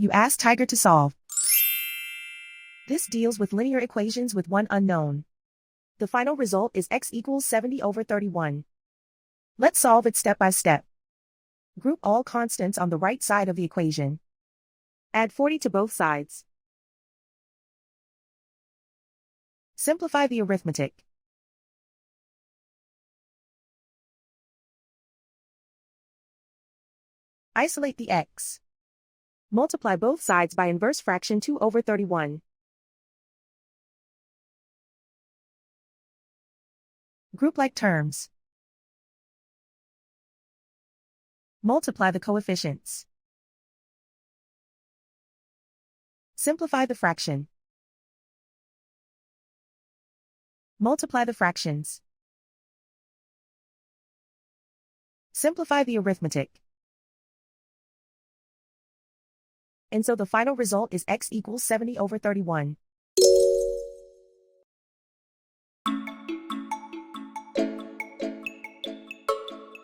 You ask Tiger to solve. This deals with linear equations with one unknown. The final result is x equals 70 over 31. Let's solve it step by step. Group all constants on the right side of the equation. Add 40 to both sides. Simplify the arithmetic. Isolate the x. Multiply both sides by inverse fraction 2 over 31. Group like terms. Multiply the coefficients. Simplify the fraction. Multiply the fractions. Simplify the arithmetic. And so the final result is x equals 70 over 31.